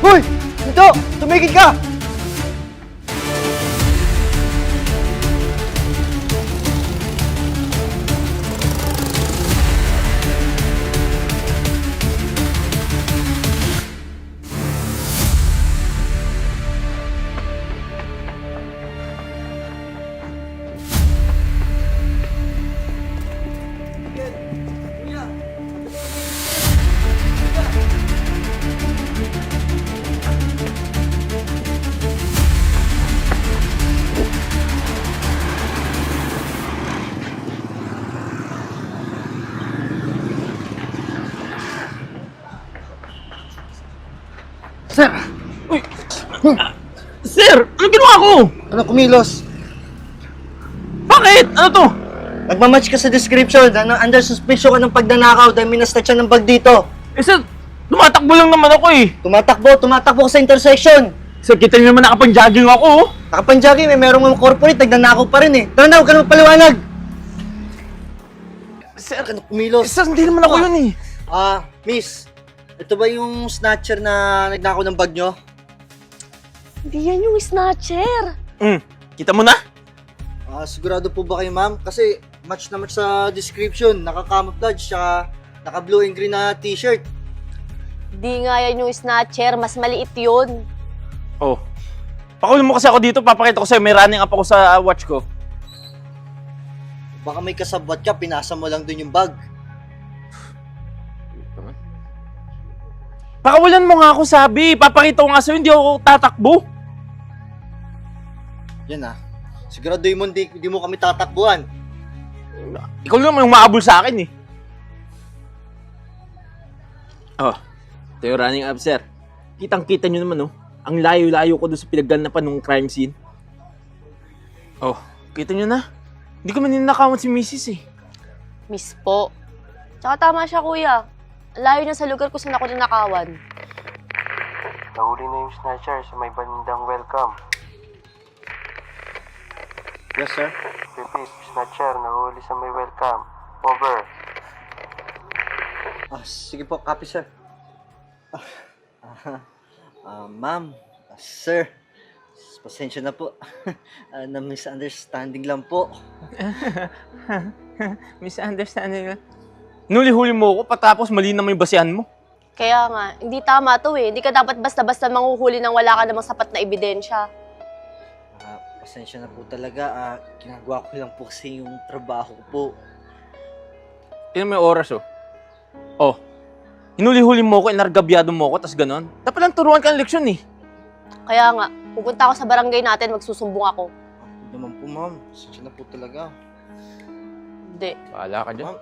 Hoy! Ito! Tumigil ka! Sir! Uy! Sir! Ano ginawa ko? Ano kumilos? Bakit? Ano to? Nagmamatch ka sa description. Under suspicion ka ng pagnanakaw dahil minastad siya ng bag dito. Eh sir, tumatakbo lang naman ako eh. Tumatakbo ka sa intersection. Sir, kita niyo naman nakapang-jogging ako oh. Nakapanjagi, may merong mga corporate, nagnanakaw pa rin eh. Tara na, huwag ka na magpaliwanag. Sir, Ano kumilos? sir, hindi naman ako yun eh. Miss. Ito ba yung snatcher na nagnakaw ng bag nyo? Hindi yan yung snatcher. Kita mo na? Sigurado po ba kayo, ma'am? Kasi match na match sa description. Naka-camouflage, tsaka naka-blue and green na t-shirt. Hindi nga yan yung snatcher. Mas maliit yun. Oh. Pakulong mo kasi ako dito, papakita ko sa'yo, may running up ako sa watch ko. Baka may kasabwat ka, pinasa mo lang dun yung bag. Pakawalan mo nga ako sabi, papakita ko nga sa'yo, hindi ako tatakbo. Yan Siguraduhin mo hindi mo kami tatakbuhan. Ikaw lang yung maabol sa akin eh. Oh, ito yung running up, sir. Kitang-kita nyo naman, oh. Ang layo-layo ko doon sa pinagganapan ng crime scene. Oh, kita nyo na. Hindi ko man ninakawan si Mrs. eh. Miss po. Tsaka tama siya, kuya. Ang layo niya sa lugar kung saan ako ninakawan. Nahuli na yung snatcher sa may bandang welcome. Yes, sir. Repeat, snatcher, nahuli sa may welcome. Over. Sige po, copy, sir. Ma'am, sir, pasensya na po. Na-misunderstanding lang po. Misunderstanding na. Nuli-huli mo ako, patapos mali naman yung basihan mo. Kaya nga, hindi tama to eh. Hindi ka dapat basta-basta manghuhuli nang wala ka namang sapat na ebidensya. Pasensya na po talaga. Ginagawa ko lang po kasi yung trabaho ko po. Tingnan mo yung oras, oh. Oh, hinuli-huli mo ko, inargabyado mo ko, tas ganon. Dapat lang turuan ka ng leksyon eh. Kaya nga, pupunta ako sa barangay natin, magsusumbong ako. Hindi naman po, ma'am. Pasensya na po talaga. Hindi. Bahala ka dyan. Ma'am,